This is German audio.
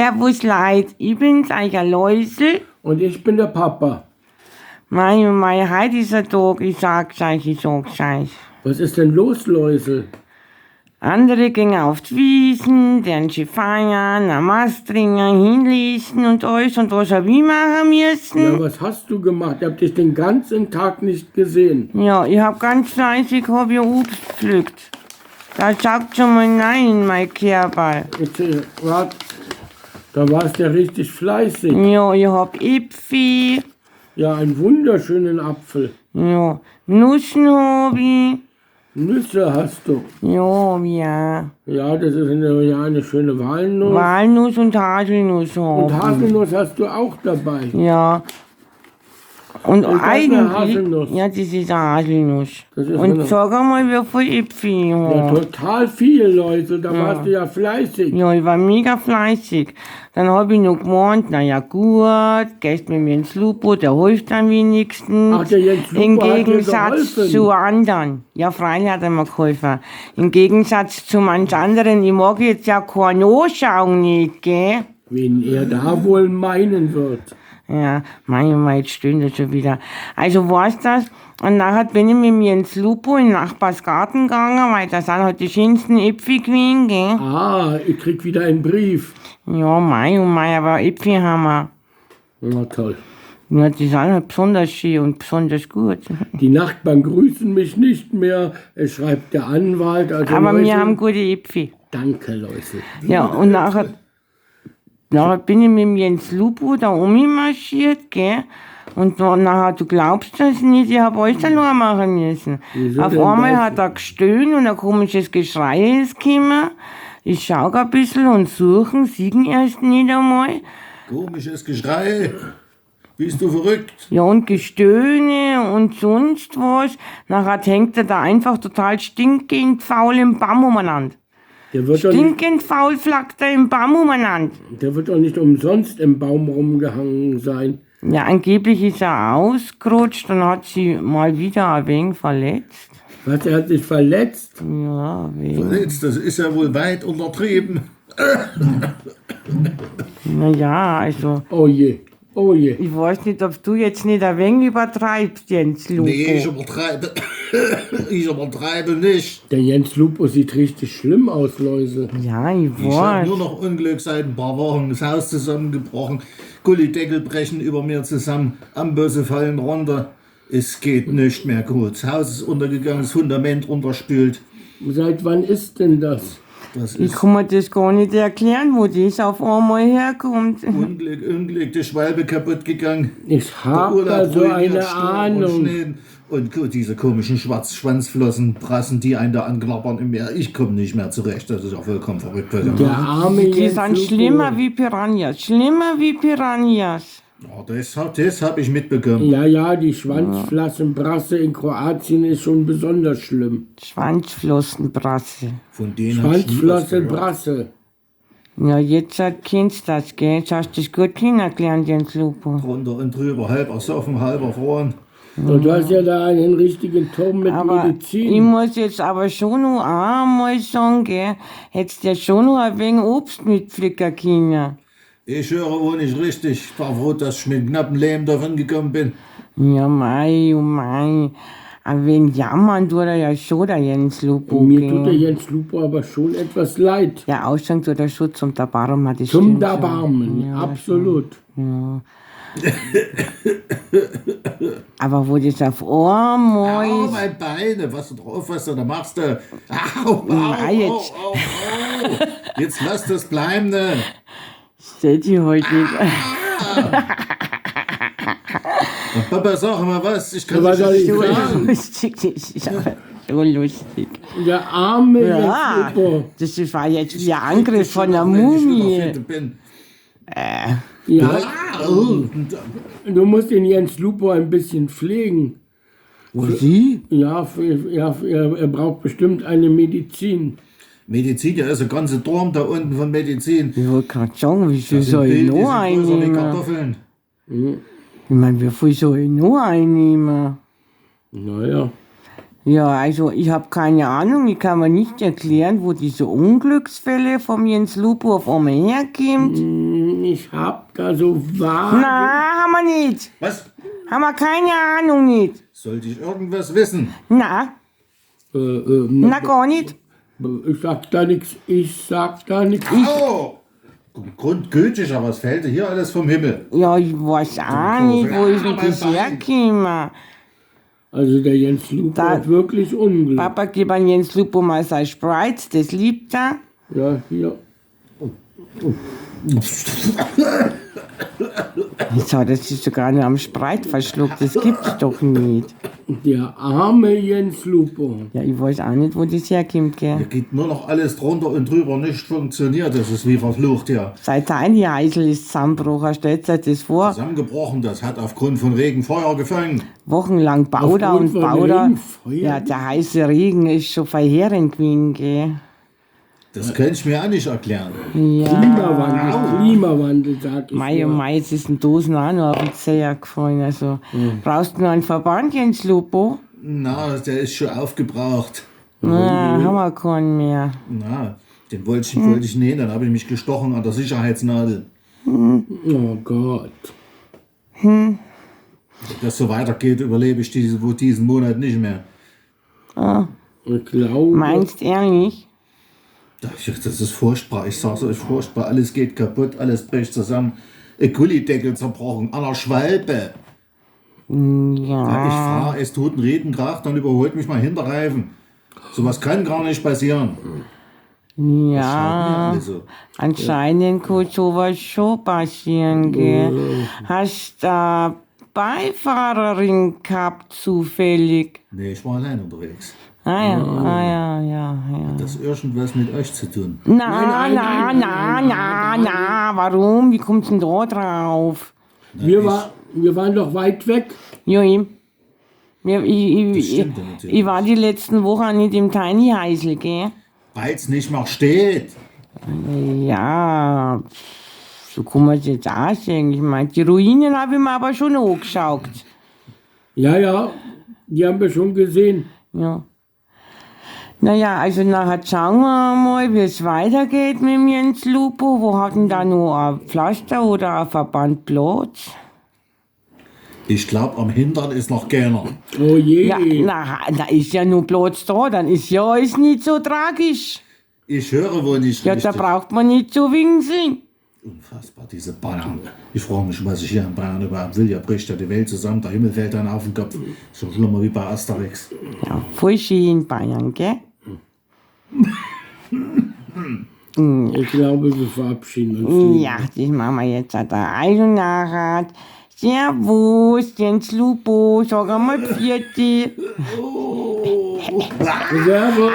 Servus Leid, ich bin's, euer Läusel. Und ich bin der Papa. Mei, heute ist ein Tag, ich sag's euch. Was ist denn los, Läusel? Andere gingen auf die Wiesen, deren sie feiern, am Mast trinken, hinlesen und alles. Und was hab ich machen müssen? Ja, was hast du gemacht? Ich hab dich den ganzen Tag nicht gesehen. Ja, ich hab ganz fleißig Obst gepflückt. Da sagt schon mal nein in mein Körper. Warte, da warst du ja richtig fleißig. Ja, ich hab Äpfel. Ja, einen wunderschönen Apfel. Ja, Nüssen hab ich. Nüsse hast du. Ja. Ja, das ist eine schöne Walnuss. Walnuss und Haselnuss hab Und ich. Haselnuss hast du auch dabei. Ja. Und das ist eine eigentlich, Haselnuss. ja, das ist eine Haselnuss. Das ist Und eine- sag einmal, wie viel Äpfel ich Ja, hab. total viel, Leute. Da warst du ja fleißig. Ja, ich war mega fleißig. Dann hab ich noch gemeint, naja gut, gehst mit mir ins Lupo, der hilft am wenigstens. Ach, der Jens Lupo Im hat dir Gegensatz geholfen. zu anderen. Ja, freilich hat er mir geholfen. Im Gegensatz zu manch anderen, ich mag jetzt ja keine Anschauen nicht, gell? Wen er da wohl meinen wird. Ja, manchmal jetzt stöhnt er schon wieder. Also war's das. Und nachher bin ich mit mir ins Lupo in den Nachbarsgarten gegangen, weil da sind halt die schönsten Äpfel gewesen, gell? Ah, ich krieg wieder einen Brief. Ja, mei, aber Äpfel haben wir. Na toll. Ja, die sind halt besonders schön und besonders gut. Die Nachbarn grüßen mich nicht mehr. Es schreibt der Anwalt. Also Aber Leute, wir haben gute Äpfel. Danke, Leute. Ja, und nachher bin ich mit mir ins Lupo da marschiert, gell? Und nachher, du glaubst das nicht, ich hab alles allein machen müssen. Wieso Auf denn einmal das? hat er gestöhnt und ein komisches Geschrei ist gekommen. Ich schau ein bisschen und suchen, siegen erst nicht einmal. Komisches Geschrei. Bist du verrückt? Ja, und Gestöhne und sonst was. Nachher hängt er da einfach total stinkend faul im Baum umeinander. Der wird, doch nicht, Stinkend faul flackt er im Baum umeinander. der wird doch nicht umsonst im Baum rumgehangen sein. Ja, angeblich ist er ausgerutscht und hat sie mal wieder ein wenig verletzt. Was, er hat sich verletzt? Ja, ein wenig. Verletzt, das ist ja wohl weit untertrieben. Naja, also, Oh je, oh je. ich weiß nicht, ob du jetzt nicht ein wenig übertreibst, Jens Lupo. Nee, ich übertreibe. Ich übertreibe nicht. Der Jens Lupo sieht richtig schlimm aus, Läuse. Ja, ich Ich habe weiß. nur noch Unglück seit ein paar Wochen. Das Haus zusammengebrochen. Gullideckel brechen über mir zusammen. Ambosse fallen runter. Es geht nicht mehr gut. Das Haus ist untergegangen, das Fundament runterspült. Seit wann ist denn das? Das Ich ist kann mir das gar nicht erklären, wo das auf einmal herkommt. Unglück, die Schwalbe kaputt gegangen. Ich Der habe Urlaub da so ruiniert, eine Sturm und Ahnung. Schnee. Und gut, diese komischen Schwanzflossen prassen, die einen da anklappern im Meer. Ich komme nicht mehr zurecht. Das ist auch vollkommen verrückt. Der arme Die Jens sind Lupo. schlimmer wie Piranhas. Ja, das hab ich mitbekommen. Ja, die Schwanzflossenbrasse in Kroatien ist schon besonders schlimm. Schwanzflossenbrasse. Von denen hab ich nie was gehört. Schwanzflossenbrasse. Ja, jetzt kennst du das, gell? Jetzt hast du das gut kennengelernt, Jens Lupo. Runter und drüber, halb ersoffen, halb erfroren. Und du hast ja da einen richtigen Turm mit Aber ich Medizin. muss jetzt aber schon noch einmal sagen, gell? Hättest du ja schon noch ein wenig Obst mitpflücken können. Ich höre wohl nicht richtig. Ich war froh, dass ich mit knappen Leben davon gekommen bin. Ja, oh mei. Ein wenig jammern tut er ja schon, der Jens Lupo, Mir tut der gell? Jens Lupo aber schon etwas leid. Der Ausschank tut er schon zum Erbarmen. Das Zum stimmt schon. Erbarmen, Ja, absolut. Ja. Aber wo das auf einmal Au, ist, mein Beine, was du drauf hast, da machst du. Au, Nein, jetzt. au. Jetzt lass das bleiben, ne? steht die heute nicht. Und Papa, sag mal was, ich kann Was soll ich nicht sagen? Lustig, das ist aber so lustig. Der arme Ja, Jens Lupo. das war jetzt wie ein Angriff von einer wenn ich wieder Mumie. fit bin. Ja, Au. du musst den Jens Lupo ein bisschen pflegen. Sie? Ja, er braucht bestimmt eine Medizin. Medizin, ja, ist ein ganzer Turm da unten von Medizin. Ich wollte gerade sagen, wie viel Das soll sind ich Bild, die noch sind größer wie einnehmen? Kartoffeln. Ich meine, wie viel soll ich noch einnehmen? Naja, Ja, also ich habe keine Ahnung, ich kann mir nicht erklären, wo diese Unglücksfälle vom Jens Lupo auf einmal herkommt. Ich hab da so vage... Na, haben wir nicht. Was? Haben wir keine Ahnung nicht. Sollte ich irgendwas wissen? Na, na gar nicht. Ich sag da nichts, Oh! Grundgültig, aber es fällt hier alles vom Himmel. Ja, ich weiß auch nicht, wo ist denn das hergekommen? Also der Jens Lupo Da- hat wirklich Unglück. Papa, gib an Jens Lupo mal sein Spreiz, das liebt er. Ja, hier. So, das ist sogar nur am Spreit verschluckt, das gibt's doch nicht. Der arme Jens Lupo. Ja, ich weiß auch nicht, wo das herkommt, gell. Hier geht nur noch alles drunter und drüber, nicht funktioniert. Das ist wie verflucht hier. Seit der eine Heisel ist zusammengebrochen, stellt euch das vor. Zusammengebrochen, das hat aufgrund von Regen Feuer gefangen. Wochenlang baut er und Aufgrund von baut er. Regen, Feuer? Ja, der heiße Regen ist schon verheerend gewesen, gell. Das könnte ich mir auch nicht erklären. Ja. Klimawandel, sag ich Mai nur. und Mai, jetzt ist ein Dosen auch noch auf den Zeher gefallen. Also, brauchst du noch einen Verband, Jens Lupo? Na, der ist schon aufgebraucht. Na, haben wir keinen mehr. Na, den wollte ich nähen, dann habe ich mich gestochen an der Sicherheitsnadel. Oh Gott. Wenn das so weitergeht, überlebe ich diesen Monat nicht mehr. Ich glaube, Meinst ehrlich? Das ist furchtbar, ich sag's euch, furchtbar. Alles geht kaputt, alles bricht zusammen. Ein Gullideckel zerbrochen, an der Schwalbe. Ja. Ich fahre, es tut einen Riedenkrach, dann überholt mich mein Hinterreifen. Sowas kann gar nicht passieren. Ja. Also, Anscheinend kann sowas schon passieren, gell. Hast du Beifahrerin gehabt, zufällig? nee, ich war allein unterwegs. Ja. Das irgendwas mit euch zu tun. Na, warum? Wie kommst du denn da drauf? wir waren doch weit weg. Ja, ich stimmt ja natürlich. ich war die letzten Wochen nicht im Tiny Heisel, gell? Weil's nicht mehr steht. Ja, so kann man es jetzt auch sagen. Ich meine, die Ruinen habe ich mir aber schon angeschaut. Ja, die haben wir schon gesehen. Ja. Naja, also nachher schauen wir mal, wie es weitergeht mit dem Jens Lupo. Wo hat denn da noch ein Pflaster oder ein Verband Platz? Ich glaube, am Hintern ist noch keiner. Oh je. Ja, da ist ja nur Platz da, dann ist ja alles nicht so tragisch. Ich höre wohl nicht Ja, da richtig. braucht man nicht zu winseln. Unfassbar, diese Bayern. Ich frage mich, was ich hier in Bayern überhaupt will. Ja, bricht ja die Welt zusammen, der Himmel fällt dann auf den Kopf. So schlimmer wie bei Asterix. Ja, voll schön in Bayern, gell? Ich glaube, wir verabschieden uns. Ja, das machen wir jetzt. Also nachher. Servus, Jens Lupo, sag einmal Pfiati. Servus.